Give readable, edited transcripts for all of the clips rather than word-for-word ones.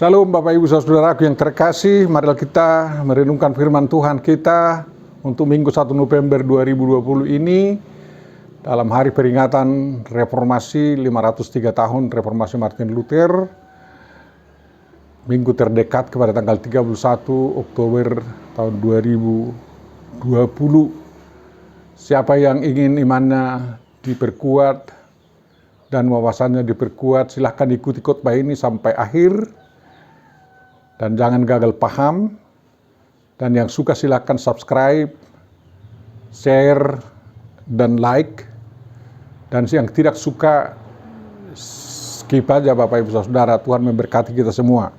Shalom Bapak Ibu Saudaraku yang terkasih, marilah kita merenungkan firman Tuhan kita untuk Minggu 1 November 2020 ini dalam hari peringatan reformasi 503 tahun reformasi Martin Luther, minggu terdekat kepada tanggal 31 Oktober tahun 2020. Siapa yang ingin imannya diperkuat dan wawasannya diperkuat, silahkan ikuti khotbah ini sampai akhir. Dan jangan gagal paham, dan yang suka silakan subscribe, share, dan like, dan yang tidak suka skip aja Bapak Ibu Saudara. Tuhan memberkati kita semua.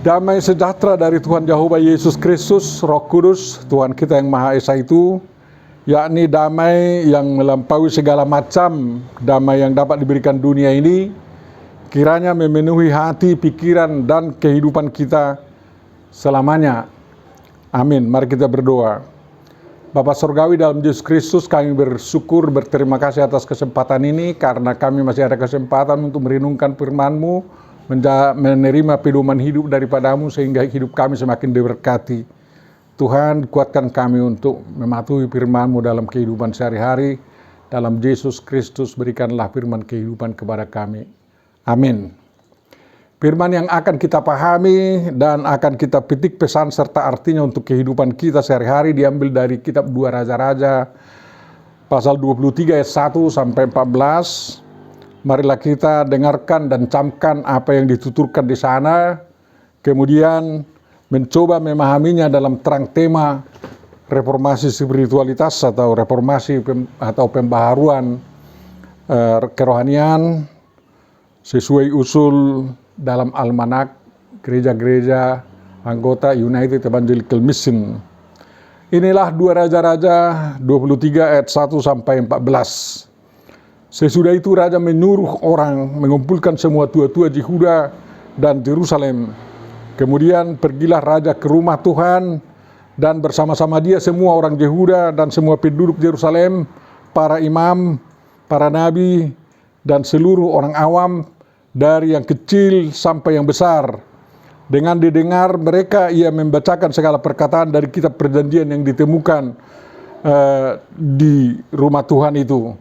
Damai sejahtera dari Tuhan Yehova Yesus Kristus, Roh Kudus, Tuhan kita yang Maha Esa itu, yakni damai yang melampaui segala macam damai yang dapat diberikan dunia ini, kiranya memenuhi hati, pikiran, dan kehidupan kita selamanya. Amin. Mari kita berdoa. Bapa Surgawi dalam Yesus Kristus, kami bersyukur, berterima kasih atas kesempatan ini, karena kami masih ada kesempatan untuk merenungkan firman-Mu, menerima pedoman hidup daripadamu, sehingga hidup kami semakin diberkati. Tuhan, kuatkan kami untuk mematuhi firman-Mu dalam kehidupan sehari-hari. Dalam Yesus Kristus, berikanlah firman kehidupan kepada kami. Amin. Firman yang akan kita pahami dan akan kita petik pesan serta artinya untuk kehidupan kita sehari-hari diambil dari kitab 2 Raja-Raja pasal 23 ayat 1 sampai 14. Marilah kita dengarkan dan camkan apa yang dituturkan di sana, kemudian mencoba memahaminya dalam terang tema reformasi spiritualitas atau reformasi atau pembaharuan kerohanian sesuai usul dalam almanak gereja-gereja anggota United Evangelical Mission. Inilah 2 Raja-Raja 23 ayat 1 sampai 14. Sesudah itu raja menyuruh orang mengumpulkan semua tua-tua Yehuda dan Yerusalem. Kemudian pergilah raja ke rumah Tuhan, dan bersama-sama dia semua orang Yehuda dan semua penduduk Yerusalem, para imam, para nabi, dan seluruh orang awam, dari yang kecil sampai yang besar. Dengan didengar mereka, ia membacakan segala perkataan dari kitab perjanjian yang ditemukan di rumah Tuhan itu.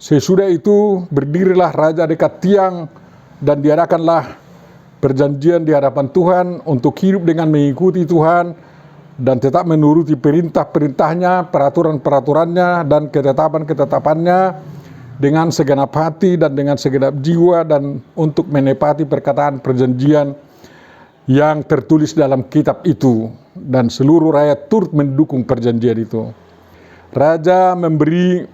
Sesudah itu berdirilah raja dekat tiang, dan diadakanlah perjanjian di hadapan Tuhan untuk hidup dengan mengikuti Tuhan dan tetap menuruti perintah-perintahnya, peraturan-peraturannya, dan ketetapan-ketetapannya dengan segenap hati dan dengan segenap jiwa, dan untuk menepati perkataan perjanjian yang tertulis dalam kitab itu. Dan seluruh rakyat turut mendukung perjanjian itu. Raja memberi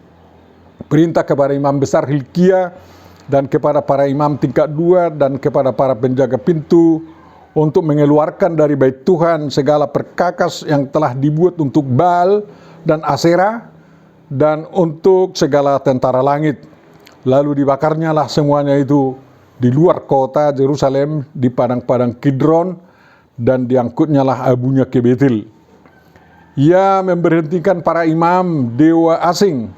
perintah kepada imam besar Hilkia dan kepada para imam tingkat 2 dan kepada para penjaga pintu untuk mengeluarkan dari bait Tuhan segala perkakas yang telah dibuat untuk Baal dan Aserah dan untuk segala tentara langit. Lalu dibakarnyalah semuanya itu di luar kota Yerusalem, di padang-padang Kidron, dan diangkutnyalah abunya ke Betel. Ia memberhentikan para imam dewa asing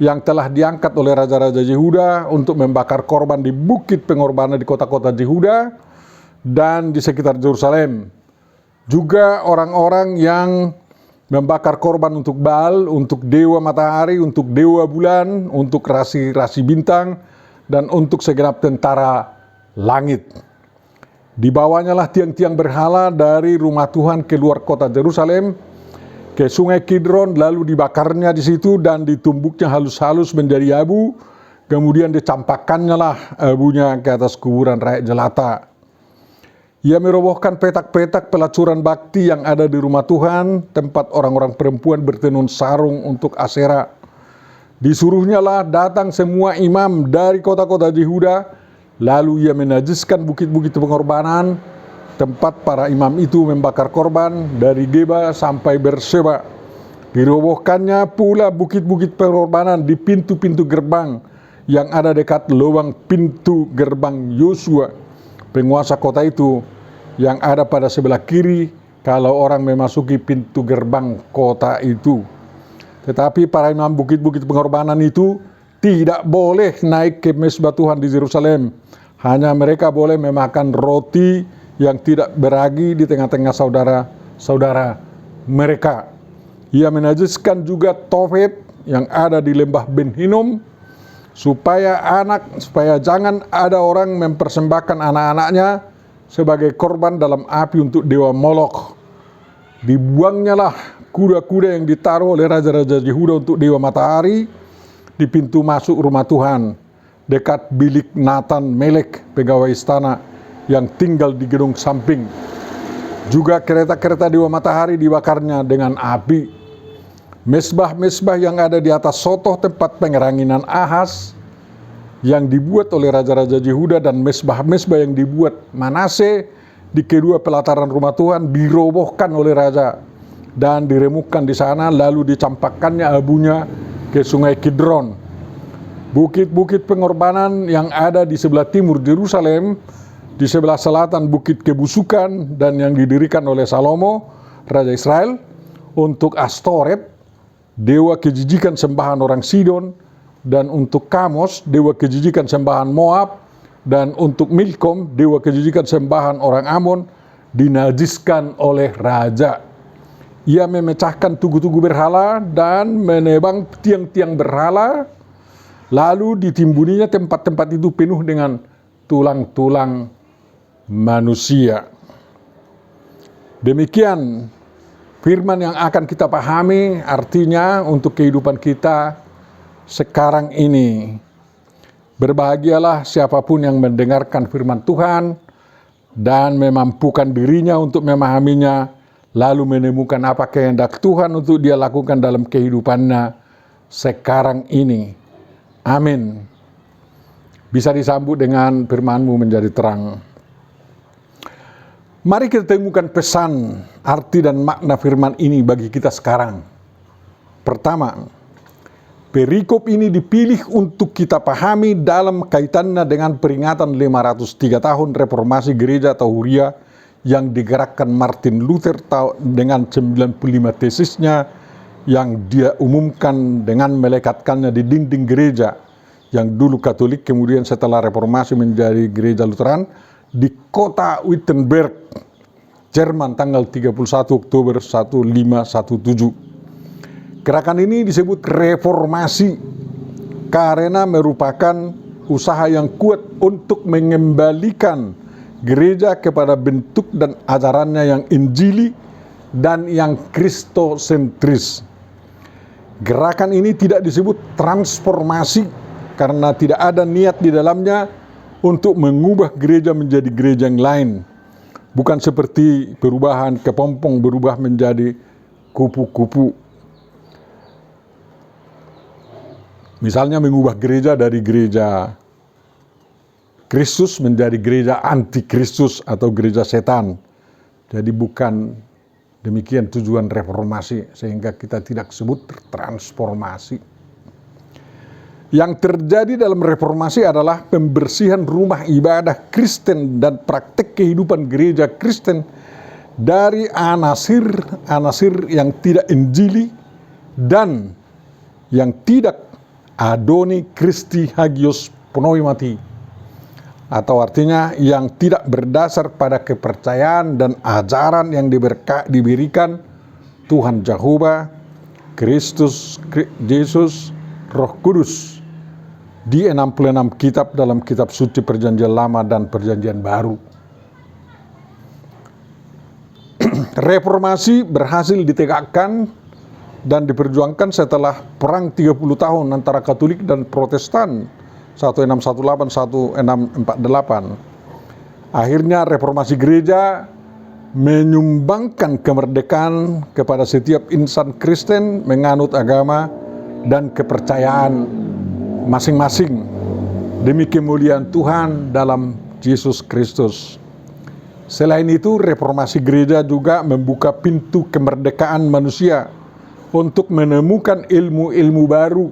yang telah diangkat oleh raja-raja Yehuda untuk membakar korban di bukit pengorbanan di kota-kota Yehuda dan di sekitar Yerusalem. Juga orang-orang yang membakar korban untuk Baal, untuk dewa matahari, untuk dewa bulan, untuk rasi-rasi bintang, dan untuk segenap tentara langit. Dibawanyalah tiang-tiang berhala dari rumah Tuhan keluar kota Yerusalem ke sungai Kidron, lalu dibakarnya di situ dan ditumbuknya halus-halus menjadi abu. Kemudian dicampakkannya lah abunya ke atas kuburan rakyat jelata. Ia merobohkan petak-petak pelacuran bakti yang ada di rumah Tuhan, tempat orang-orang perempuan bertenun sarung untuk Aserah. Disuruhnyalah datang semua imam dari kota-kota Yehuda, lalu ia menajiskan bukit-bukit pengorbanan, tempat para imam itu membakar korban dari Geba sampai Berseba. Dirobohkannya pula bukit-bukit pengorbanan di pintu-pintu gerbang yang ada dekat lubang pintu gerbang Yosua, penguasa kota itu, yang ada pada sebelah kiri kalau orang memasuki pintu gerbang kota itu. Tetapi para imam bukit-bukit pengorbanan itu tidak boleh naik ke mezbah Tuhan di Yerusalem. Hanya mereka boleh memakan roti yang tidak beragi di tengah-tengah saudara-saudara mereka. Ia menajiskan juga Tofet yang ada di lembah Ben Hinnom, supaya jangan ada orang mempersembahkan anak-anaknya sebagai korban dalam api untuk dewa Molok. Dibuangnya lah kuda-kuda yang ditaruh oleh raja-raja Yehuda untuk dewa matahari di pintu masuk rumah Tuhan, dekat bilik Nathan Melek, pegawai istana yang tinggal di gedung samping. Juga kereta-kereta dewa matahari dibakarnya dengan api. Mesbah-mesbah yang ada di atas sotoh tempat pengeranginan Ahaz yang dibuat oleh raja-raja Yehuda dan mesbah-mesbah yang dibuat Manase di kedua pelataran rumah Tuhan dirobohkan oleh raja dan diremukkan di sana, lalu dicampakkannya abunya ke sungai Kidron. Bukit-bukit pengorbanan yang ada di sebelah timur Yerusalem, di sebelah selatan bukit kebusukan dan yang didirikan oleh Salomo, raja Israel, untuk Astoret, dewa kejijikan sembahan orang Sidon, dan untuk Kamos, dewa kejijikan sembahan Moab, dan untuk Milkom, dewa kejijikan sembahan orang Amon, dinajiskan oleh raja. Ia memecahkan tugu-tugu berhala dan menebang tiang-tiang berhala, lalu ditimbuninya tempat-tempat itu penuh dengan tulang-tulang manusia. Demikian firman yang akan kita pahami artinya untuk kehidupan kita sekarang ini. Berbahagialah siapapun yang mendengarkan firman Tuhan dan memampukan dirinya untuk memahaminya, lalu menemukan apa kehendak Tuhan untuk dia lakukan dalam kehidupannya sekarang ini. Amin. Bisa disambut dengan firman-Mu menjadi terang. Mari kita temukan pesan, arti dan makna firman ini bagi kita sekarang. Pertama, perikop ini dipilih untuk kita pahami dalam kaitannya dengan peringatan 503 tahun reformasi gereja Tauria yang digerakkan Martin Luther dengan 95 tesisnya yang dia umumkan dengan melekatkannya di dinding gereja yang dulu Katolik, kemudian setelah reformasi menjadi gereja Lutheran di kota Wittenberg, Jerman, tanggal 31 Oktober 1517. Gerakan ini disebut reformasi karena merupakan usaha yang kuat untuk mengembalikan gereja kepada bentuk dan ajarannya yang injili dan yang kristosentris. Gerakan ini tidak disebut transformasi karena tidak ada niat di dalamnya untuk mengubah gereja menjadi gereja yang lain. Bukan seperti perubahan kepompong berubah menjadi kupu-kupu. Misalnya mengubah gereja dari gereja Kristus menjadi gereja anti-Kristus atau gereja setan. Jadi bukan demikian tujuan reformasi, sehingga kita tidak sebut transformasi. Yang terjadi dalam reformasi adalah pembersihan rumah ibadah Kristen dan praktek kehidupan gereja Kristen dari anasir yang tidak injili dan yang tidak adoni Christi hagios pneumati, atau artinya yang tidak berdasar pada kepercayaan dan ajaran yang diberikan Tuhan Jehovah, Kristus, Yesus, Roh Kudus di 66 kitab dalam kitab suci Perjanjian Lama dan Perjanjian Baru. Reformasi berhasil ditegakkan dan diperjuangkan setelah perang 30 tahun antara Katolik dan Protestan 1648-1648. Akhirnya reformasi gereja menyumbangkan kemerdekaan kepada setiap insan Kristen menganut agama dan kepercayaan masing-masing demi kemuliaan Tuhan dalam Yesus Kristus. Selain itu, reformasi gereja juga membuka pintu kemerdekaan manusia untuk menemukan ilmu-ilmu baru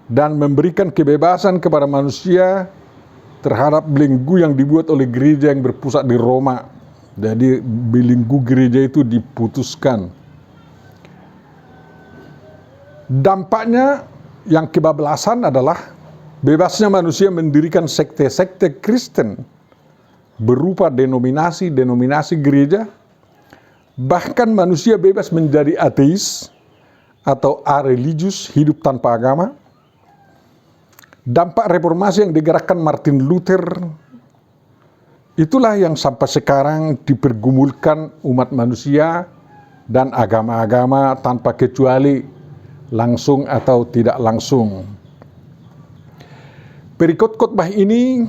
dan memberikan kebebasan kepada manusia terhadap belenggu yang dibuat oleh gereja yang berpusat di Roma. Jadi belenggu gereja itu diputuskan. Dampaknya yang kebablasan adalah Bebasnya manusia mendirikan sekte-sekte Kristen berupa denominasi-denominasi gereja. Bahkan manusia bebas menjadi ateis atau areligius, hidup tanpa agama. Dampak reformasi yang digerakkan Martin Luther itulah yang sampai sekarang dipergumulkan umat manusia dan agama-agama tanpa kecuali, langsung atau tidak langsung. Perikop khotbah ini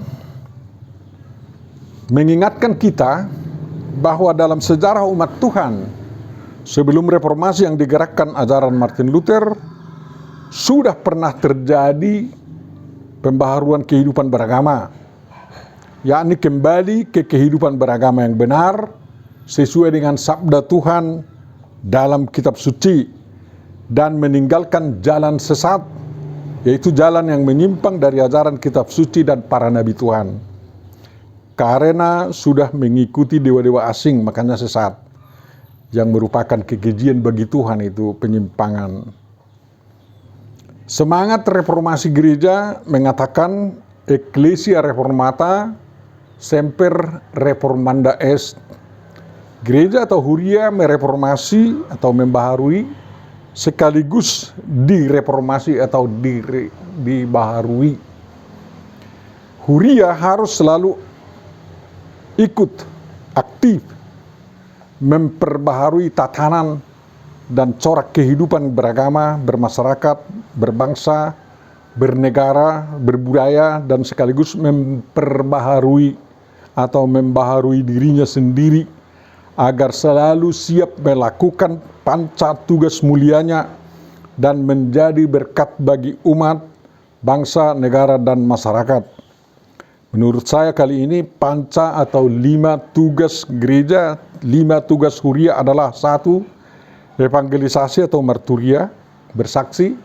mengingatkan kita bahwa dalam sejarah umat Tuhan, sebelum reformasi yang digerakkan ajaran Martin Luther, sudah pernah terjadi pembaharuan kehidupan beragama, yakni kembali ke kehidupan beragama yang benar sesuai dengan sabda Tuhan dalam kitab suci dan meninggalkan jalan sesat, yaitu jalan yang menyimpang dari ajaran kitab suci dan para nabi Tuhan. Karena sudah mengikuti dewa-dewa asing, makanya sesat, yang merupakan kekejian bagi Tuhan, itu penyimpangan. Semangat reformasi gereja mengatakan Ecclesia Reformata semper reformanda est. Gereja atau huria mereformasi atau membaharui sekaligus direformasi atau dibaharui. Huria harus selalu ikut aktif memperbaharui tatanan dan corak kehidupan beragama, bermasyarakat, berbangsa, bernegara, berbudaya, dan sekaligus memperbaharui atau membaharui dirinya sendiri agar selalu siap melakukan panca tugas mulianya dan menjadi berkat bagi umat, bangsa, negara, dan masyarakat. Menurut saya kali ini panca atau 5 tugas gereja, 5 tugas huria adalah: 1. Evangelisasi atau marturia, bersaksi.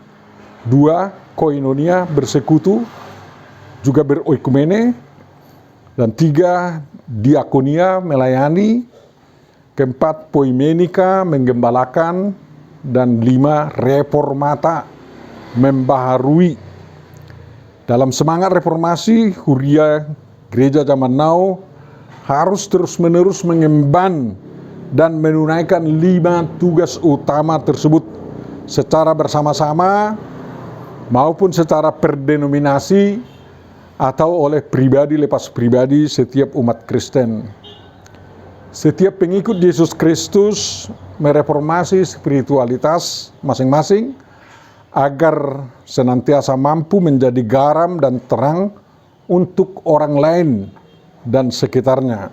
2. Koinonia, bersekutu, juga beroikumene. Dan 3. Diakonia, melayani. 4. Poimenika, menggembalakan. Dan 5. Reformata, membaharui. Dalam semangat reformasi, huria gereja zaman now harus terus-menerus mengemban dan menunaikan 5 tugas utama tersebut secara bersama-sama maupun secara perdenominasi atau oleh pribadi lepas pribadi setiap umat Kristen. Setiap pengikut Yesus Kristus mereformasi spiritualitas masing-masing agar senantiasa mampu menjadi garam dan terang untuk orang lain dan sekitarnya.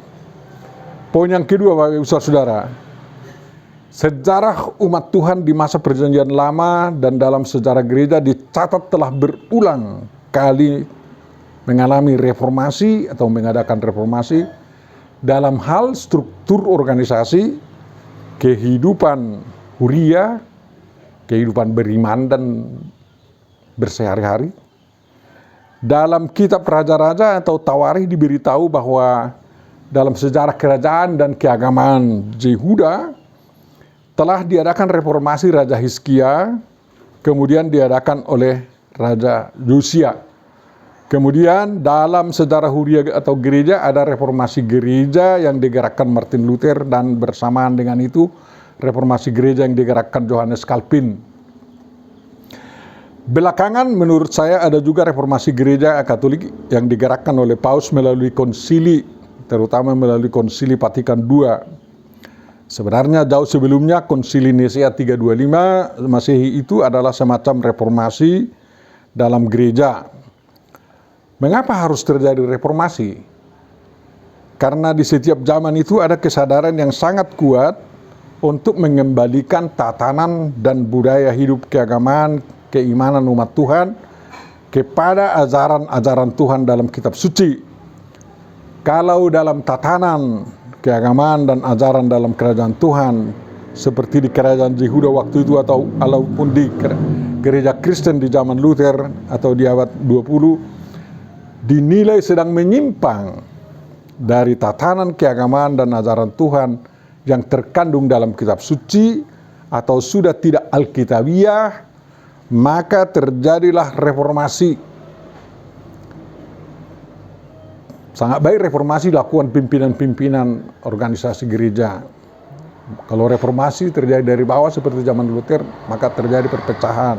Poin yang kedua, Bapak Ibu Saudara, sejarah umat Tuhan di masa Perjanjian Lama dan dalam sejarah gereja dicatat telah berulang kali mengalami reformasi atau mengadakan reformasi dalam hal struktur organisasi, kehidupan huria, kehidupan beriman dan bersehari-hari. Dalam kitab Raja-Raja atau Tawarikh diberitahu bahwa dalam sejarah kerajaan dan keagamaan Yehuda telah diadakan reformasi Raja Hizkia, kemudian diadakan oleh Raja Yosia. Kemudian dalam sejarah huria atau gereja ada reformasi gereja yang digerakkan Martin Luther, dan bersamaan dengan itu reformasi gereja yang digerakkan Johannes Calvin. Belakangan menurut saya ada juga reformasi gereja Katolik yang digerakkan oleh Paus melalui konsili, terutama melalui konsili Vatikan II. Sebenarnya jauh sebelumnya konsili Nisea 325 Masehi itu adalah semacam reformasi dalam gereja. Mengapa harus terjadi reformasi? Karena di setiap zaman itu ada kesadaran yang sangat kuat untuk mengembalikan tatanan dan budaya hidup keagamaan, keimanan umat Tuhan kepada ajaran-ajaran Tuhan dalam kitab suci. Kalau dalam tatanan keagamaan dan ajaran dalam kerajaan Tuhan seperti di kerajaan Yehuda waktu itu ataupun di gereja Kristen di zaman Luther atau di abad 20 dinilai sedang menyimpang dari tatanan keagamaan dan ajaran Tuhan yang terkandung dalam kitab suci atau sudah tidak alkitabiah, maka terjadilah reformasi sangat baik reformasi dilakukan pimpinan-pimpinan organisasi gereja. Kalau reformasi terjadi dari bawah seperti zaman Luther, maka terjadi perpecahan.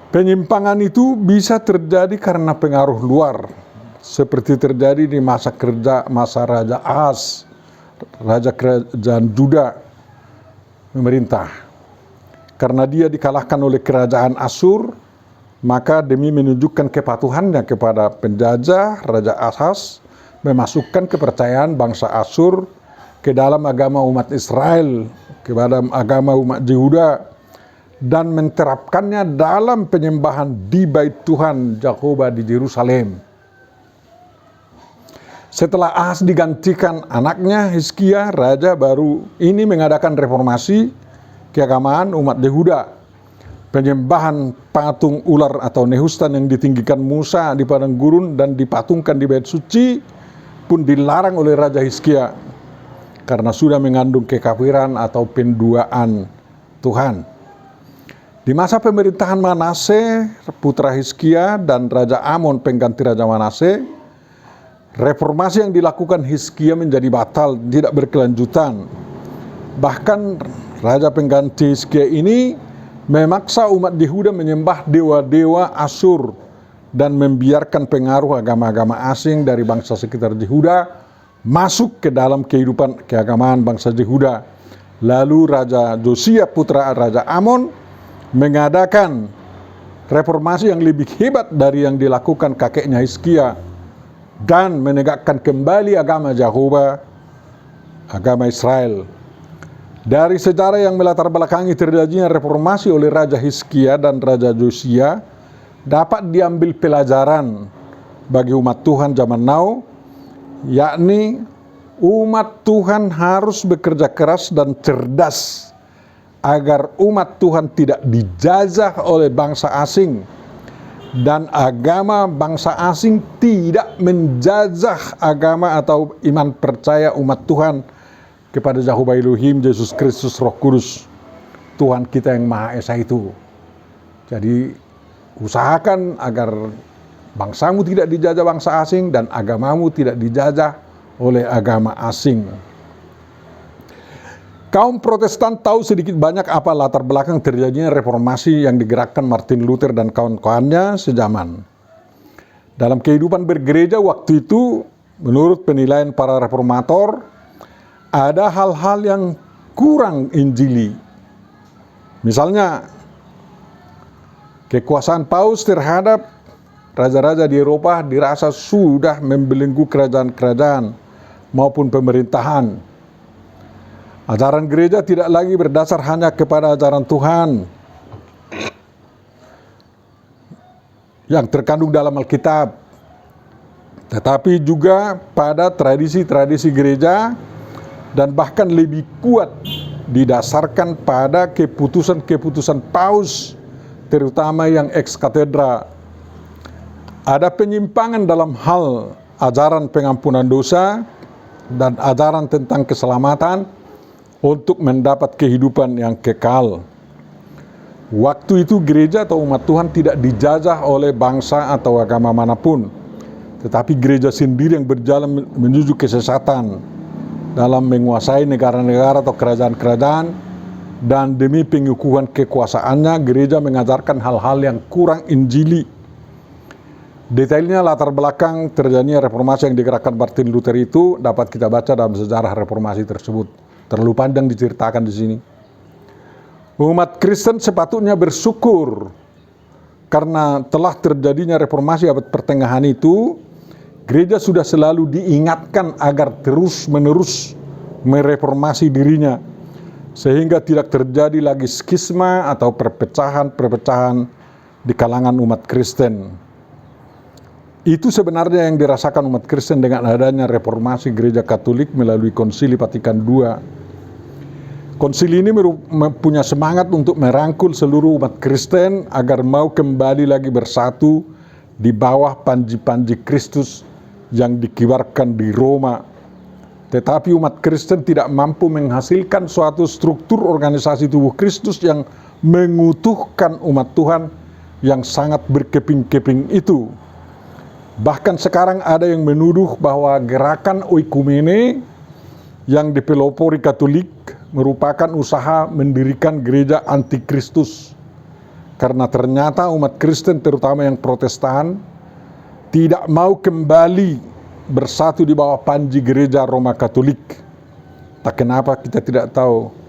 Penyimpangan itu bisa terjadi karena pengaruh luar, seperti terjadi di masa Raja Ahaz, raja kerajaan Juda memerintah. Karena dia dikalahkan oleh kerajaan Asyur, maka demi menunjukkan kepatuhannya kepada penjajah, Raja Ahaz memasukkan kepercayaan bangsa Asyur ke dalam agama umat Israel, kepada agama umat Yehuda, dan menerapkannya dalam penyembahan di Bait Tuhan Jehovah di Yerusalem. Setelah Ahaz digantikan anaknya Hizkia, raja baru ini mengadakan reformasi keagamaan umat Yehuda. Penyembahan patung ular atau Nehustan yang ditinggikan Musa di padang gurun dan dipatungkan di Bait Suci pun dilarang oleh Raja Hizkia karena sudah mengandung kekafiran atau penduaan Tuhan. Di masa pemerintahan Manase, putra Hizkia, dan Raja Amon pengganti Raja Manase, reformasi yang dilakukan Hizkia menjadi batal, tidak berkelanjutan. Bahkan Raja pengganti Hizkia ini memaksa umat Yehuda menyembah dewa-dewa Asyur dan membiarkan pengaruh agama-agama asing dari bangsa sekitar Yehuda masuk ke dalam kehidupan keagamaan bangsa Yehuda. Lalu Raja Josia putra Raja Amon mengadakan reformasi yang lebih hebat dari yang dilakukan kakeknya Hizkia dan menegakkan kembali agama Jehovah, agama Israel. Dari sejarah yang melatar belakangi terjadinya reformasi oleh Raja Hizkia dan Raja Josia dapat diambil pelajaran bagi umat Tuhan zaman now, yakni umat Tuhan harus bekerja keras dan cerdas agar umat Tuhan tidak dijajah oleh bangsa asing dan agama bangsa asing tidak menjajah agama atau iman percaya umat Tuhan kepada Jehovah Elohim, Yesus Kristus, Roh Kudus, Tuhan kita yang Maha Esa itu. Jadi usahakan agar bangsamu tidak dijajah bangsa asing dan agamamu tidak dijajah oleh agama asing. Kaum Protestan tahu sedikit banyak apa latar belakang terjadinya reformasi yang digerakkan Martin Luther dan kawan-kawannya sejaman. Dalam kehidupan bergereja waktu itu, menurut penilaian para reformator, ada hal-hal yang kurang injili. Misalnya, kekuasaan Paus terhadap raja-raja di Eropa dirasa sudah membelenggu kerajaan-kerajaan maupun pemerintahan. Ajaran gereja tidak lagi berdasar hanya kepada ajaran Tuhan yang terkandung dalam Alkitab, tetapi juga pada tradisi-tradisi gereja dan bahkan lebih kuat didasarkan pada keputusan-keputusan Paus, terutama yang ex katedra. Ada penyimpangan dalam hal ajaran pengampunan dosa dan ajaran tentang keselamatan untuk mendapat kehidupan yang kekal. Waktu itu gereja atau umat Tuhan tidak dijajah oleh bangsa atau agama manapun, tetapi gereja sendiri yang berjalan menuju kesesatan dalam menguasai negara-negara atau kerajaan-kerajaan, dan demi pengukuhan kekuasaannya gereja mengajarkan hal-hal yang kurang injili. Detailnya latar belakang terjadinya reformasi yang digerakkan Martin Luther itu dapat kita baca dalam sejarah reformasi tersebut. Terlalu panjang diceritakan di sini. Umat Kristen sepatutnya bersyukur karena telah terjadinya reformasi abad pertengahan itu. Gereja sudah selalu diingatkan agar terus-menerus mereformasi dirinya sehingga tidak terjadi lagi skisma atau perpecahan-perpecahan di kalangan umat Kristen. Itu sebenarnya yang dirasakan umat Kristen dengan adanya reformasi gereja Katolik melalui Konsili Vatikan II. Konsili ini punya semangat untuk merangkul seluruh umat Kristen agar mau kembali lagi bersatu di bawah panji-panji Kristus yang dikibarkan di Roma. Tetapi umat Kristen tidak mampu menghasilkan suatu struktur organisasi tubuh Kristus yang mengutuhkan umat Tuhan yang sangat berkeping-keping itu. Bahkan sekarang ada yang menuduh bahwa gerakan oikumene yang dipelopori Katolik merupakan usaha mendirikan gereja antikristus. Karena ternyata umat Kristen, terutama yang Protestan, tidak mau kembali bersatu di bawah panji gereja Roma Katolik. Tak kenapa kita tidak tahu.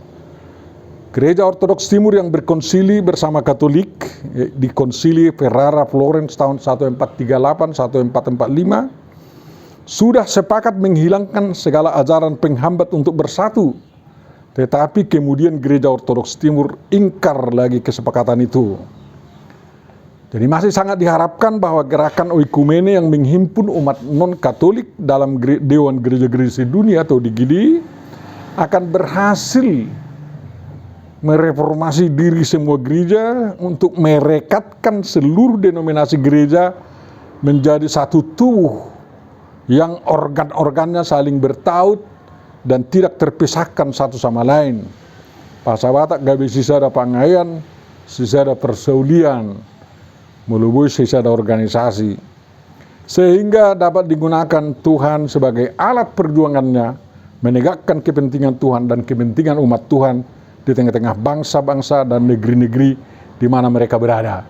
Gereja Ortodoks Timur yang berkonsili bersama Katolik di Konsili Ferrara Florence tahun 1438-1445 sudah sepakat menghilangkan segala ajaran penghambat untuk bersatu. Tetapi kemudian Gereja Ortodoks Timur ingkar lagi kesepakatan itu. Jadi masih sangat diharapkan bahwa gerakan oikumene yang menghimpun umat non-Katolik dalam Dewan Gereja-Gereja Dunia atau DGD akan berhasil mereformasi diri semua gereja untuk merekatkan seluruh denominasi gereja menjadi satu tubuh yang organ-organnya saling bertaut dan tidak terpisahkan satu sama lain. Bahasa Batak gabe sisa ada pangaian, sisa ada persaulian, melubui sisa ada organisasi. Sehingga dapat digunakan Tuhan sebagai alat perjuangannya menegakkan kepentingan Tuhan dan kepentingan umat Tuhan di tengah-tengah bangsa-bangsa dan negeri-negeri di mana mereka berada.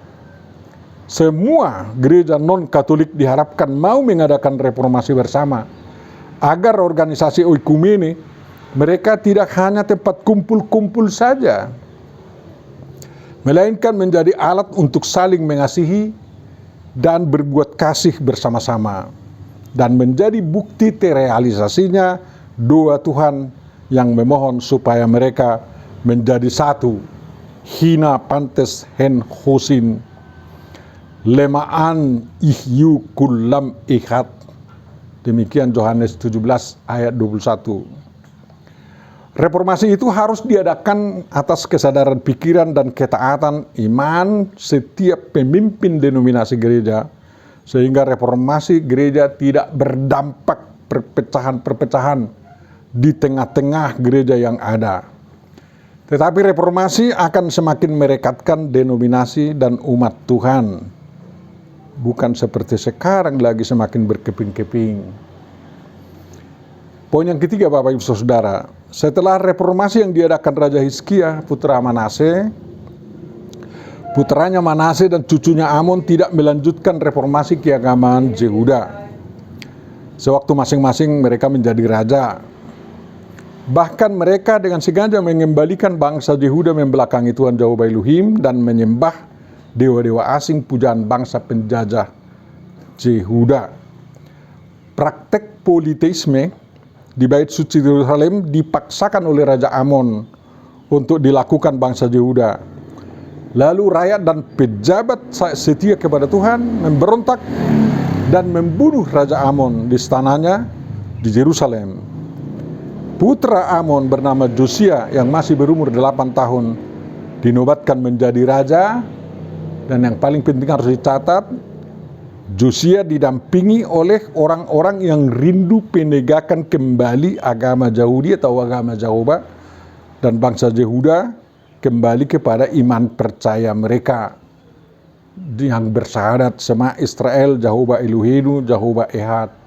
Semua gereja non-Katolik diharapkan mau mengadakan reformasi bersama, agar organisasi oikumene mereka tidak hanya tempat kumpul-kumpul saja, melainkan menjadi alat untuk saling mengasihi dan berbuat kasih bersama-sama, dan menjadi bukti terrealisasinya doa Tuhan yang memohon supaya mereka menjadi satu. Hina pantes hen husin lemaan ihyu kullam ihat. Demikian Yohanes 17 ayat 21. Reformasi itu harus diadakan atas kesadaran pikiran dan ketaatan iman setiap pemimpin denominasi gereja, sehingga reformasi gereja tidak berdampak perpecahan-perpecahan di tengah-tengah gereja yang ada. Tetapi reformasi akan semakin merekatkan denominasi dan umat Tuhan. Bukan seperti sekarang lagi semakin berkeping-keping. Poin yang ketiga, Bapak Ibu Saudara, setelah reformasi yang diadakan Raja Hizkia, putra Manase, putranya Manase dan cucunya Amon tidak melanjutkan reformasi keagamaan Yehuda. Sewaktu masing-masing mereka menjadi raja. Bahkan mereka dengan sengaja mengembalikan bangsa Yehuda membelakangi Tuhan Jehovah Elohim dan menyembah dewa-dewa asing pujaan bangsa penjajah Yehuda. Praktek politeisme di Bait Suci Yerusalem dipaksakan oleh Raja Amon untuk dilakukan bangsa Yehuda. Lalu rakyat dan pejabat setia kepada Tuhan memberontak dan membunuh Raja Amon di istananya di Yerusalem. Putra Amon bernama Josia yang masih berumur 8 tahun dinobatkan menjadi raja, dan yang paling penting harus dicatat, Josia didampingi oleh orang-orang yang rindu penegakan kembali agama Yahudi atau agama Jehovah, dan bangsa Yehuda kembali kepada iman percaya mereka yang bersyahadat Shema Israel, Jehovah Eloheinu, Jehovah Ehad.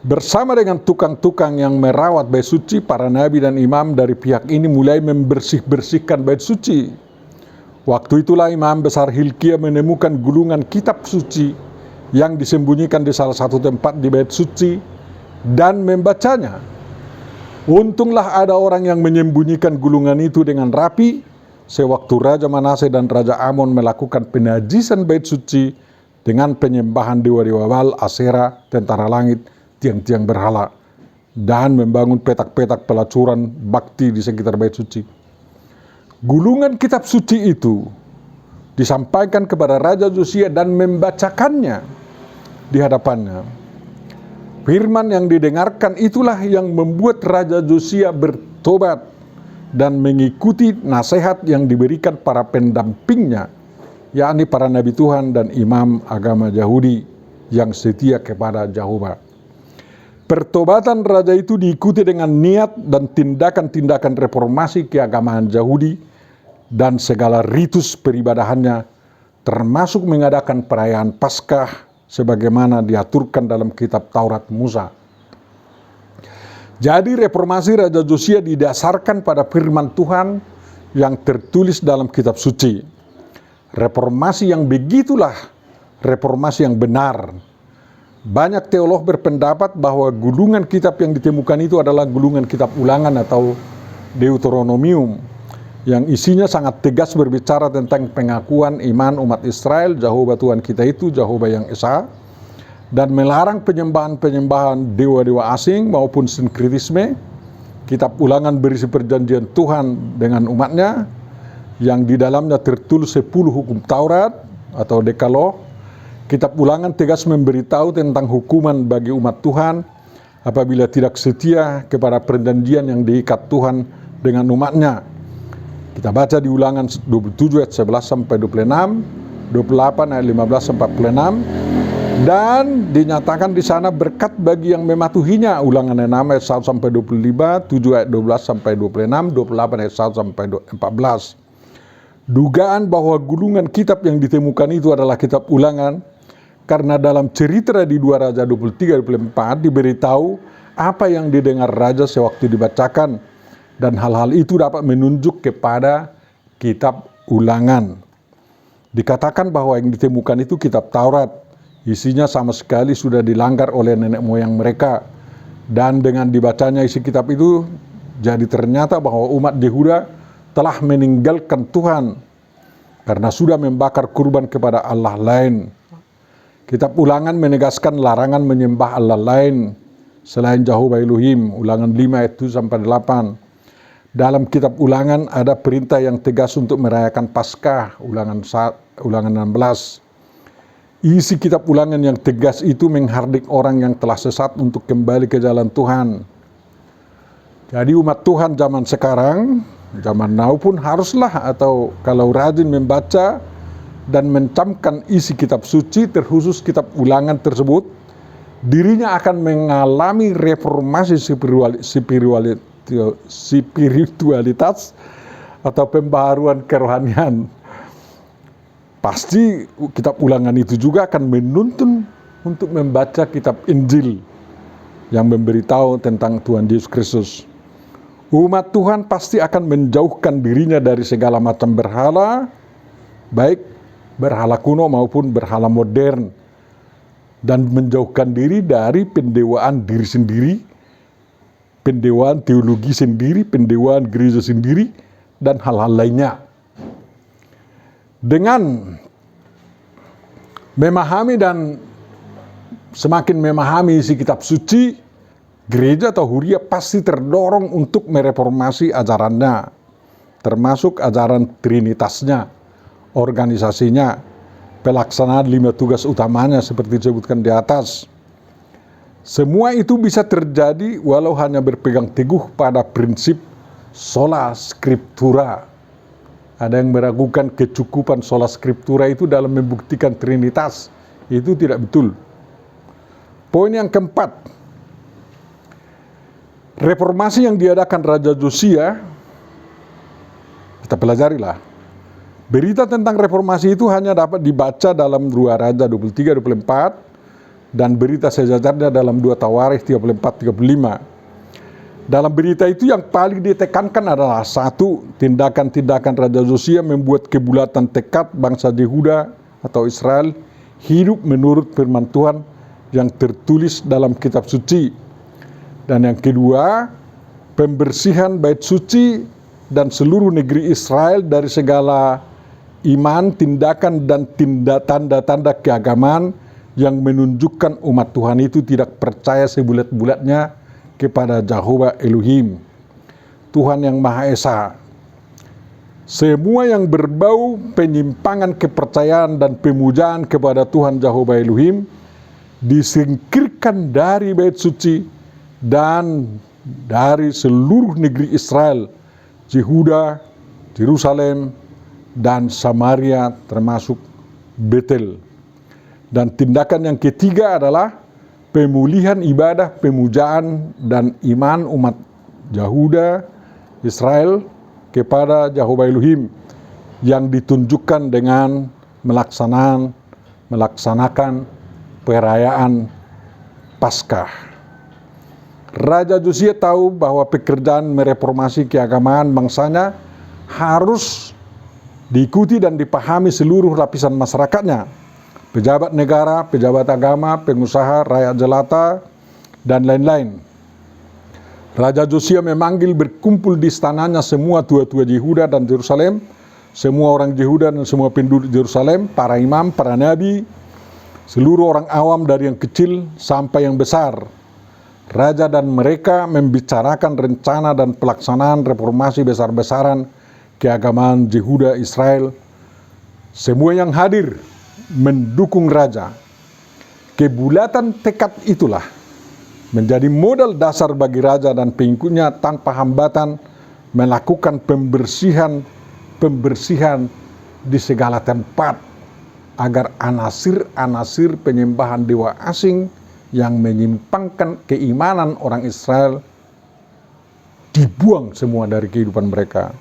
Bersama dengan tukang-tukang yang merawat bait suci, para nabi dan imam dari pihak ini mulai membersih-bersihkan bait suci. Waktu itulah Imam Besar Hilkia menemukan gulungan kitab suci yang disembunyikan di salah satu tempat di bait suci dan membacanya. Untunglah ada orang yang menyembunyikan gulungan itu dengan rapi, sewaktu Raja Manase dan Raja Amon melakukan penajisan bait suci dengan penyembahan dewa-dewa Baal, Asera, tentara langit, tiang-tiang berhala, dan membangun petak-petak pelacuran bakti di sekitar bait suci. Gulungan kitab suci itu disampaikan kepada Raja Josia dan membacakannya di hadapannya. Firman yang didengarkan itulah yang membuat Raja Josia bertobat dan mengikuti nasihat yang diberikan para pendampingnya, yakni para nabi Tuhan dan imam agama Yahudi yang setia kepada Jehovah. Pertobatan raja itu diikuti dengan niat dan tindakan-tindakan reformasi keagamaan Yahudi dan segala ritus peribadahannya, termasuk mengadakan perayaan Paskah sebagaimana diaturkan dalam kitab Taurat Musa. Jadi reformasi Raja Josia didasarkan pada firman Tuhan yang tertulis dalam kitab suci. Reformasi yang begitulah reformasi yang benar. Banyak teolog berpendapat bahwa gulungan kitab yang ditemukan itu adalah gulungan kitab Ulangan atau Deuteronomium, yang isinya sangat tegas berbicara tentang pengakuan iman umat Israel, Jehovah Tuhan kita itu Jehovah yang Esa, dan melarang penyembahan-penyembahan dewa-dewa asing maupun sinkretisme. Kitab Ulangan berisi perjanjian Tuhan dengan umatnya, yang di dalamnya tertulis 10 hukum Taurat atau Dekalog. Kitab Ulangan tegas memberitahu tentang hukuman bagi umat Tuhan apabila tidak setia kepada perjanjian yang diikat Tuhan dengan umatnya. Kita baca di Ulangan 27 ayat 11 sampai 26, 28 ayat 15 sampai 46, dan dinyatakan di sana berkat bagi yang mematuhinya. Ulangan 6 ayat 1 sampai 25, 7 ayat 12 sampai 26, 28 ayat 1 sampai 14. Dugaan bahwa gulungan kitab yang ditemukan itu adalah kitab Ulangan, karena dalam cerita di 2 Raja 23-24 diberitahu apa yang didengar raja sewaktu dibacakan, dan hal-hal itu dapat menunjuk kepada kitab Ulangan. Dikatakan bahwa yang ditemukan itu kitab Taurat, isinya sama sekali sudah dilanggar oleh nenek moyang mereka, dan dengan dibacanya isi kitab itu, jadi ternyata bahwa umat Yehuda telah meninggalkan Tuhan karena sudah membakar kurban kepada Allah lain. Kitab Ulangan menegaskan larangan menyembah Allah lain selain Jehovah Elohim, Ulangan 5 ayat 7 sampai 8. Dalam kitab Ulangan ada perintah yang tegas untuk merayakan Paskah, Ulangan 16. Isi kitab Ulangan yang tegas itu menghardik orang yang telah sesat untuk kembali ke jalan Tuhan. Jadi umat Tuhan zaman sekarang, zaman now pun haruslah, atau kalau rajin membaca dan mencamkan isi kitab suci, terkhusus kitab Ulangan tersebut, dirinya akan mengalami reformasi spiritualitas atau pembaharuan kerohanian. Pasti kitab Ulangan itu juga akan menuntun untuk membaca kitab Injil yang memberitahu tentang Tuhan Yesus Kristus. Umat Tuhan pasti akan menjauhkan dirinya dari segala macam berhala, baik berhala kuno maupun berhala modern, dan menjauhkan diri dari pendewaan diri sendiri, pendewaan teologi sendiri, pendewaan gereja sendiri, dan hal-hal lainnya. Dengan memahami dan semakin memahami isi kitab suci, gereja atau huria pasti terdorong untuk mereformasi ajarannya, termasuk ajaran trinitasnya, organisasinya, pelaksanaan 5 tugas utamanya seperti disebutkan di atas. Semua itu bisa terjadi walau hanya berpegang teguh pada prinsip sola scriptura. Ada yang meragukan kecukupan sola scriptura itu dalam membuktikan trinitas. Itu tidak betul. Poin yang keempat, reformasi yang diadakan Raja Josia, kita pelajarilah. Berita tentang reformasi itu hanya dapat dibaca dalam 2 Raja 23-24 dan berita sejajarnya dalam 2 Tawarikh 34-35. Dalam berita itu yang paling ditekankan adalah 1. Tindakan-tindakan Raja Josia membuat kebulatan tekad bangsa Yehuda atau Israel hidup menurut firman Tuhan yang tertulis dalam kitab suci. Dan yang kedua, pembersihan bait suci dan seluruh negeri Israel dari segala iman, tindakan, dan tanda-tanda keagamaan yang menunjukkan umat Tuhan itu tidak percaya sebulat-bulatnya kepada Jehovah Elohim, Tuhan yang Maha Esa. Semua yang berbau penyimpangan kepercayaan dan pemujaan kepada Tuhan Jehovah Elohim disingkirkan dari bait suci dan dari seluruh negeri Israel, Yehuda, Yerusalem, dan Samaria termasuk Betel. Dan tindakan yang ketiga adalah pemulihan ibadah, pemujaan, dan iman umat Yehuda, Israel kepada Jehovah Elohim yang ditunjukkan dengan melaksanakan perayaan Paskah. Raja Josia tahu bahwa pekerjaan mereformasi keagamaan bangsanya harus diikuti dan dipahami seluruh lapisan masyarakatnya. Pejabat negara, pejabat agama, pengusaha, rakyat jelata, dan lain-lain. Raja Josia memanggil berkumpul di istananya semua tua-tua Yehuda dan Yerusalem, semua orang Yehuda dan semua penduduk Yerusalem, para imam, para nabi, seluruh orang awam dari yang kecil sampai yang besar. Raja dan mereka membicarakan rencana dan pelaksanaan reformasi besar-besaran keagamaan Yehuda Israel. Semua yang hadir mendukung raja. Kebulatan tekad itulah menjadi modal dasar bagi raja dan pengikutnya tanpa hambatan melakukan pembersihan di segala tempat agar anasir-anasir penyembahan dewa asing yang menyimpangkan keimanan orang Israel dibuang semua dari kehidupan mereka.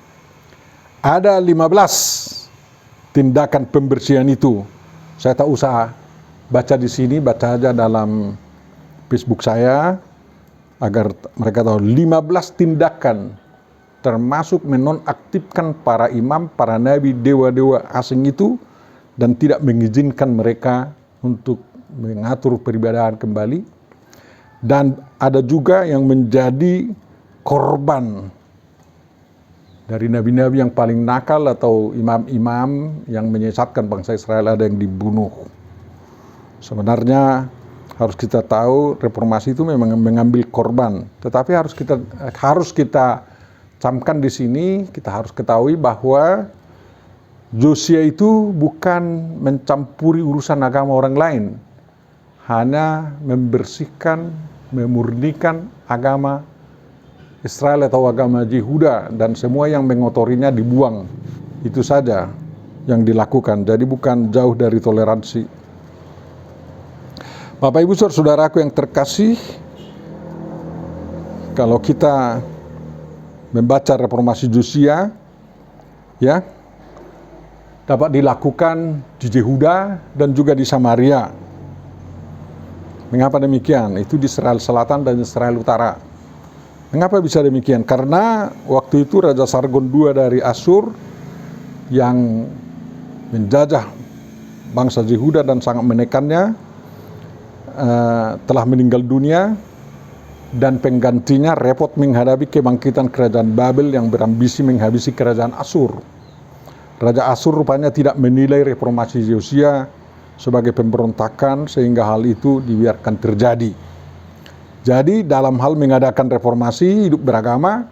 Ada 15 tindakan pembersihan itu. Saya tak usah baca di sini, baca aja dalam Facebook saya agar mereka tahu 15 tindakan termasuk menonaktifkan para imam, para nabi, dewa-dewa asing itu dan tidak mengizinkan mereka untuk mengatur peribadahan kembali. Dan ada juga yang menjadi korban dari nabi-nabi yang paling nakal atau imam-imam yang menyesatkan bangsa Israel, ada yang dibunuh. Sebenarnya harus kita tahu reformasi itu memang mengambil korban, tetapi harus kita camkan di sini, kita harus ketahui bahwa Josia itu bukan mencampuri urusan agama orang lain, hanya membersihkan, memurnikan agama Israel atau agama Yehuda, dan semua yang mengotorinya dibuang. Itu saja yang dilakukan, jadi bukan jauh dari toleransi. Bapak Ibu saudaraku yang terkasih, kalau kita membaca reformasi Josia, ya, dapat dilakukan di Yehuda dan juga di Samaria. Mengapa demikian? Itu di Israel Selatan dan Israel Utara. Mengapa bisa demikian? Karena waktu itu Raja Sargon II dari Asyur yang menjajah bangsa Yehuda dan sangat menekannya, telah meninggal dunia, dan penggantinya repot menghadapi kebangkitan kerajaan Babel yang berambisi menghabisi kerajaan Asyur. Raja Asyur rupanya tidak menilai reformasi Josia sebagai pemberontakan sehingga hal itu dibiarkan terjadi. Jadi dalam hal mengadakan reformasi hidup beragama,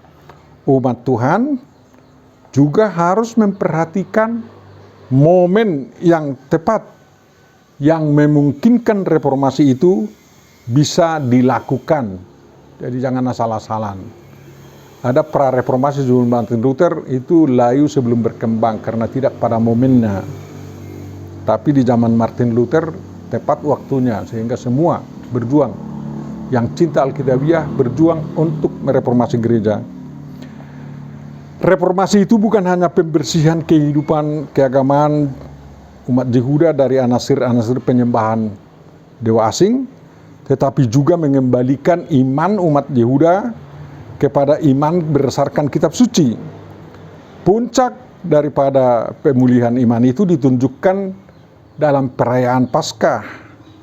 umat Tuhan juga harus memperhatikan momen yang tepat yang memungkinkan reformasi itu bisa dilakukan. Jadi jangan asal-asalan. Ada pra-reformasi sebelum Martin Luther itu layu sebelum berkembang karena tidak pada momennya. Tapi di zaman Martin Luther tepat waktunya sehingga semua berjuang. Yang cinta Alkitabiah berjuang untuk mereformasi gereja. Reformasi itu bukan hanya pembersihan kehidupan keagamaan umat Yehuda dari anasir-anasir penyembahan dewa asing, tetapi juga mengembalikan iman umat Yehuda kepada iman berdasarkan kitab suci. Puncak daripada pemulihan iman itu ditunjukkan dalam perayaan Paskah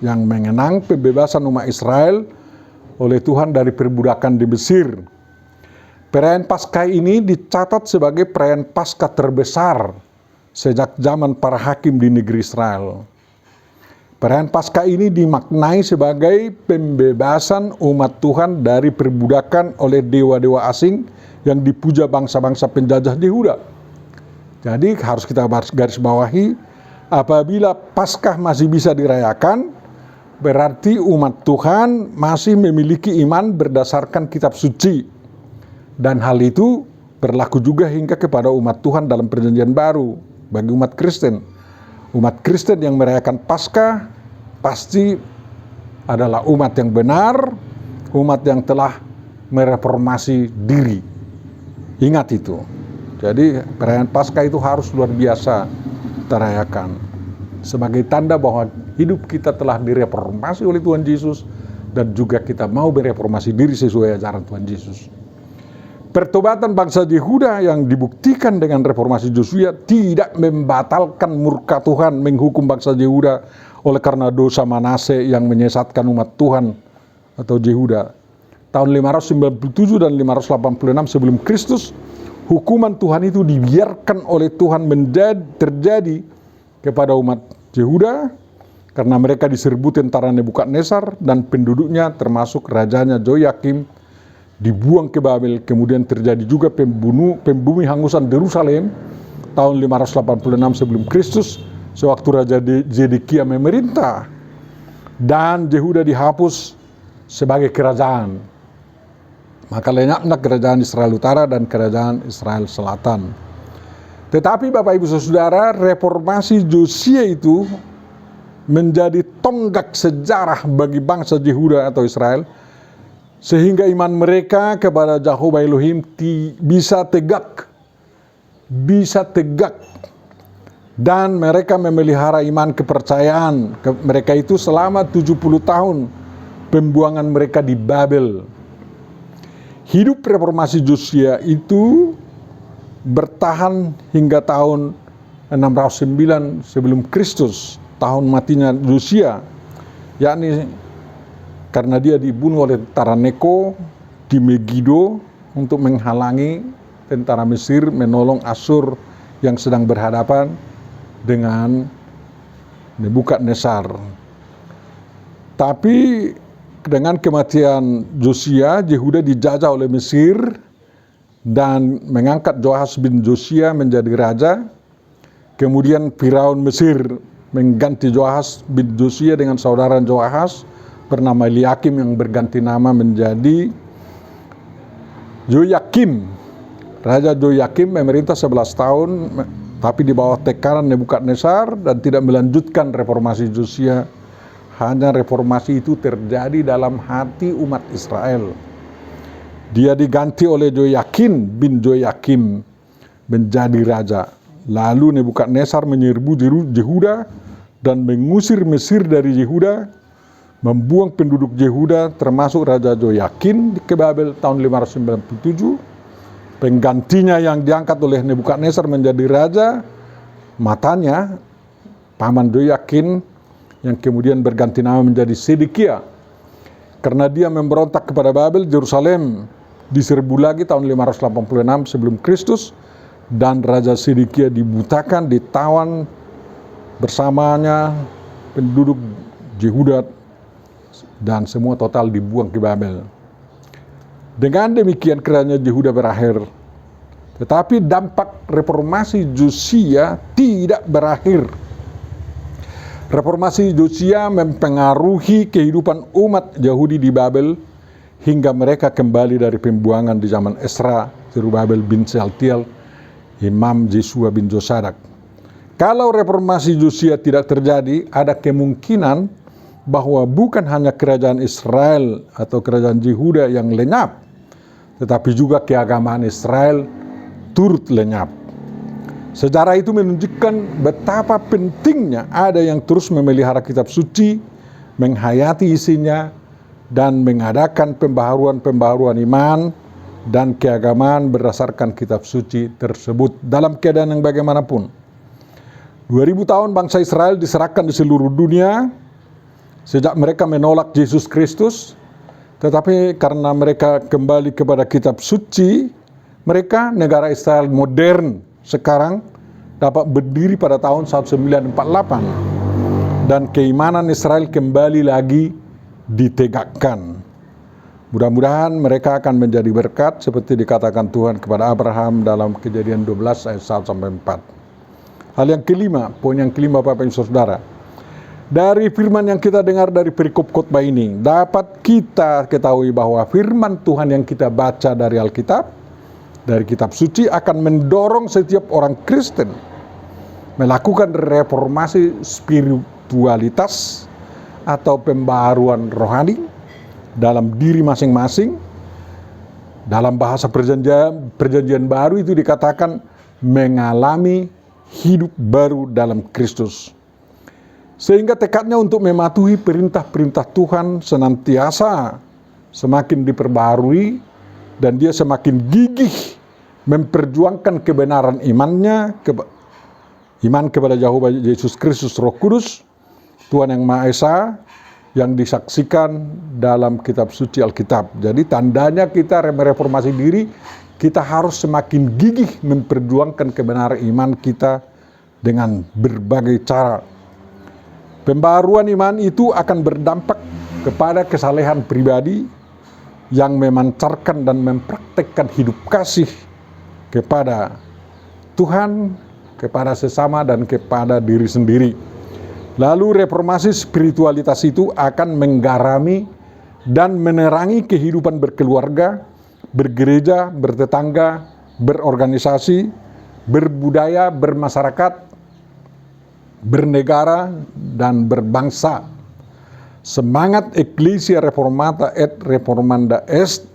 yang mengenang pembebasan umat Israel oleh Tuhan dari perbudakan di Mesir. Perayaan Paskah ini dicatat sebagai perayaan Paskah terbesar sejak zaman para hakim di negeri Israel. Perayaan Paskah ini dimaknai sebagai pembebasan umat Tuhan dari perbudakan oleh dewa-dewa asing yang dipuja bangsa-bangsa penjajah Yehuda. Jadi harus kita garis bawahi, apabila Paskah masih bisa dirayakan, berarti umat Tuhan masih memiliki iman berdasarkan kitab suci. Dan hal itu berlaku juga hingga kepada umat Tuhan dalam perjanjian baru. Bagi umat Kristen yang merayakan Paskah pasti adalah umat yang benar, umat yang telah mereformasi diri. Ingat itu. Jadi perayaan Paskah itu harus luar biasa kita rayakan sebagai tanda bahwa hidup kita telah direformasi oleh Tuhan Yesus, dan juga kita mau bereformasi diri sesuai ajaran Tuhan Yesus. Pertobatan bangsa Yehuda yang dibuktikan dengan reformasi Josia tidak membatalkan murka Tuhan menghukum bangsa Yehuda oleh karena dosa Manase yang menyesatkan umat Tuhan atau Yehuda. Tahun 597 dan 586 sebelum Kristus, hukuman Tuhan itu dibiarkan oleh Tuhan terjadi kepada umat Yehuda karena mereka diserbu tentara Nebukadnezar dan penduduknya termasuk rajanya Joyakim dibuang ke Babel. Kemudian terjadi juga pembumi hangusan Yerusalem tahun 586 sebelum Kristus sewaktu Raja Zedekia memerintah, dan Yehuda dihapus sebagai kerajaan. Maka lenyapnya kerajaan Israel Utara dan kerajaan Israel Selatan. Tetapi Bapak Ibu Saudara, reformasi Josia itu menjadi tonggak sejarah bagi bangsa Yehuda atau Israel, sehingga iman mereka kepada Jehovah Elohim bisa tegak, dan mereka memelihara iman kepercayaan mereka itu selama 70 tahun pembuangan mereka di Babel. Hidup reformasi Josia itu bertahan hingga tahun 609 sebelum Kristus, tahun matinya Josia, yakni karena dia dibunuh oleh tentara Neko di Megido untuk menghalangi tentara Mesir menolong Asyur yang sedang berhadapan dengan Nebukadnezar. Tapi dengan kematian Josia, Yehuda dijajah oleh Mesir dan mengangkat Joahas bin Josia menjadi raja. Kemudian Firaun Mesir mengganti Joahas bin Josia dengan saudara Joahas bernama Eliakim yang berganti nama menjadi Joyakim. Raja Joyakim memerintah 11 tahun tapi di bawah tekanan Nebukadnezar dan tidak melanjutkan reformasi Josia. Hanya reformasi itu terjadi dalam hati umat Israel. Dia diganti oleh Joyakin bin Joyakim menjadi raja. Lalu Nebukadnezar menyerbu Yehuda dan mengusir Mesir dari Yehuda, membuang penduduk Yehuda termasuk Raja Joyakin ke Babel tahun 597. Penggantinya yang diangkat oleh Nebukadnezar menjadi raja, matanya paman Joyakin yang kemudian berganti nama menjadi Sedekia. Karena dia memberontak kepada Babel, Yerusalem diserbu lagi tahun 586 sebelum Kristus, dan Raja Sedekia dibutakan, ditawan bersamanya penduduk Yehuda, dan semua total dibuang ke Babel. Dengan demikian kerajaan Yehuda berakhir. Tetapi dampak reformasi Josia tidak berakhir. Reformasi Josia mempengaruhi kehidupan umat Yahudi di Babel hingga mereka kembali dari pembuangan di zaman Esra, Zerubabel bin Sealtiel, Imam Yesua bin Josadak. Kalau reformasi Josia tidak terjadi, ada kemungkinan bahwa bukan hanya kerajaan Israel atau kerajaan Yehuda yang lenyap, tetapi juga keagamaan Israel turut lenyap. Sejarah itu menunjukkan betapa pentingnya ada yang terus memelihara kitab suci, menghayati isinya, dan mengadakan pembaharuan iman dan keagamaan berdasarkan kitab suci tersebut dalam keadaan yang bagaimanapun. 2000 tahun bangsa Israel diserahkan di seluruh dunia sejak mereka menolak Yesus Kristus, tetapi karena mereka kembali kepada kitab suci, mereka negara Israel modern sekarang dapat berdiri pada tahun 1948 dan keimanan Israel kembali lagi ditegakkan. Mudah-mudahan mereka akan menjadi berkat seperti dikatakan Tuhan kepada Abraham dalam Kejadian 12 ayat 1-4. Hal yang kelima, poin yang kelima Bapak Ibu Saudara, dari firman yang kita dengar dari perikop khotbah ini, dapat kita ketahui bahwa firman Tuhan yang kita baca dari Alkitab, dari kitab suci akan mendorong setiap orang Kristen melakukan reformasi spiritualitas atau pembaharuan rohani dalam diri masing-masing. Dalam bahasa perjanjian baru itu dikatakan mengalami hidup baru dalam Kristus. Sehingga tekadnya untuk mematuhi perintah-perintah Tuhan senantiasa semakin diperbarui, dan dia semakin gigih memperjuangkan kebenaran imannya, iman kepada Jehovah Yesus Kristus Roh Kudus, Tuhan yang Maha Esa, yang disaksikan dalam kitab suci Alkitab. Jadi tandanya kita mereformasi diri, kita harus semakin gigih memperjuangkan kebenaran iman kita dengan berbagai cara. Pembaruan iman itu akan berdampak kepada kesalehan pribadi yang memancarkan dan mempraktekkan hidup kasih kepada Tuhan, kepada sesama, dan kepada diri sendiri. Lalu reformasi spiritualitas itu akan menggarami dan menerangi kehidupan berkeluarga, bergereja, bertetangga, berorganisasi, berbudaya, bermasyarakat, bernegara, dan berbangsa. Semangat Ecclesia Reformata et Reformanda Est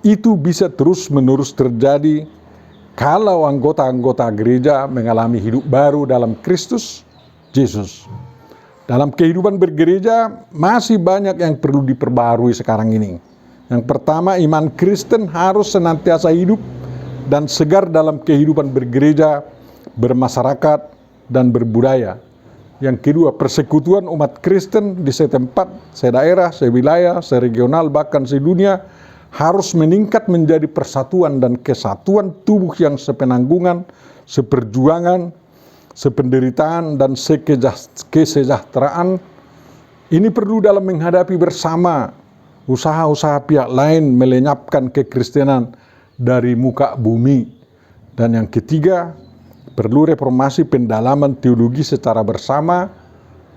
itu bisa terus-menerus terjadi kalau anggota-anggota gereja mengalami hidup baru dalam Kristus Yesus. Dalam kehidupan bergereja masih banyak yang perlu diperbarui sekarang ini. Yang pertama, iman Kristen harus senantiasa hidup dan segar dalam kehidupan bergereja, bermasyarakat, dan berbudaya. Yang kedua, persekutuan umat Kristen di setempat, sedaerah, sewilayah, seregional, bahkan sedunia harus meningkat menjadi persatuan dan kesatuan tubuh yang sepenanggungan, seperjuangan, sependeritaan, dan kesejahteraan. Ini perlu dalam menghadapi bersama usaha-usaha pihak lain melenyapkan kekristenan dari muka bumi. Dan yang ketiga, perlu reformasi pendalaman teologi secara bersama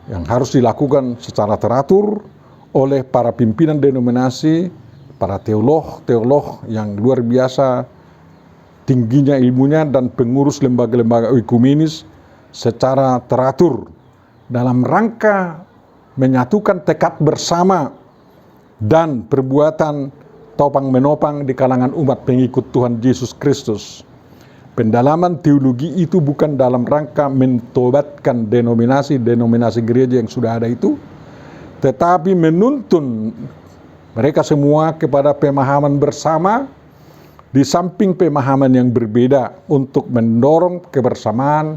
yang harus dilakukan secara teratur oleh para pimpinan denominasi, para teolog yang luar biasa tingginya ilmunya, dan pengurus lembaga-lembaga ekumenis secara teratur dalam rangka menyatukan tekad bersama dan perbuatan topang menopang di kalangan umat pengikut Tuhan Yesus Kristus. Pendalaman teologi itu bukan dalam rangka mentobatkan denominasi gereja yang sudah ada itu, tetapi menuntun mereka semua kepada pemahaman bersama di samping pemahaman yang berbeda untuk mendorong kebersamaan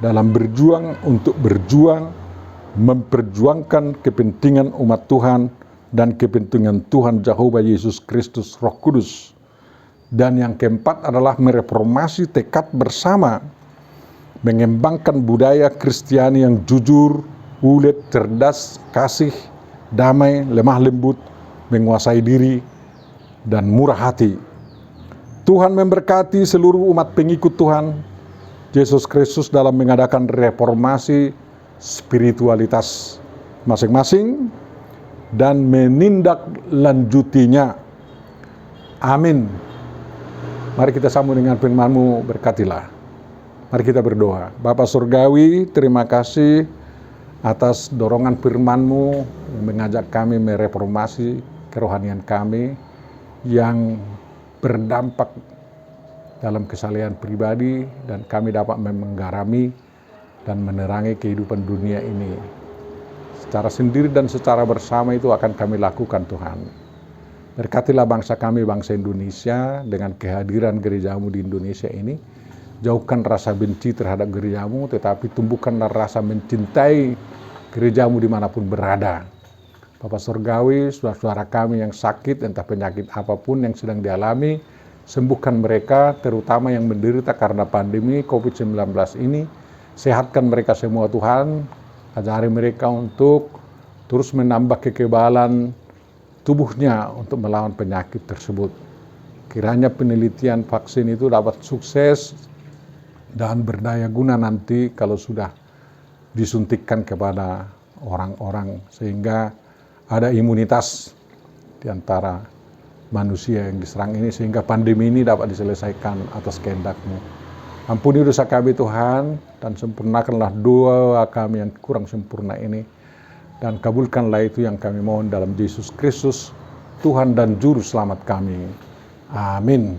dalam berjuang untuk berjuang memperjuangkan kepentingan umat Tuhan dan kepentingan Tuhan Jehovah Yesus Kristus Roh Kudus. Dan yang keempat adalah mereformasi tekad bersama, mengembangkan budaya Kristiani yang jujur, ulet, cerdas, kasih, damai, lemah lembut, menguasai diri, dan murah hati. Tuhan memberkati seluruh umat pengikut Tuhan Yesus Kristus dalam mengadakan reformasi spiritualitas masing-masing dan menindaklanjutinya. Amin. Mari kita sambung dengan firman-Mu, berkatilah. Mari kita berdoa. Bapa Surgawi, terima kasih atas dorongan firman-Mu yang mengajak kami mereformasi kerohanian kami yang berdampak dalam kesalehan pribadi, dan kami dapat menggarami dan menerangi kehidupan dunia ini. Secara sendiri dan secara bersama itu akan kami lakukan, Tuhan. Berkatilah bangsa kami, bangsa Indonesia, dengan kehadiran gereja-Mu di Indonesia ini. Jauhkan rasa benci terhadap gereja-Mu, tetapi tumbuhkanlah rasa mencintai gereja-Mu dimanapun berada. Bapa Surgawi, saudara-saudara kami yang sakit, entah penyakit apapun yang sedang dialami, sembuhkan mereka, terutama yang menderita karena pandemi COVID-19 ini. Sehatkan mereka semua, Tuhan. Ajari mereka untuk terus menambah kekebalan tubuhnya untuk melawan penyakit tersebut. Kiranya penelitian vaksin itu dapat sukses dan berdaya guna nanti kalau sudah disuntikkan kepada orang-orang, sehingga ada imunitas di antara manusia yang diserang ini, sehingga pandemi ini dapat diselesaikan atas kehendak-Mu. Ampuni dosa kami, Tuhan, dan sempurnakanlah doa kami yang kurang sempurna ini. Dan kabulkanlah itu yang kami mohon dalam Yesus Kristus, Tuhan dan Juru Selamat kami. Amin.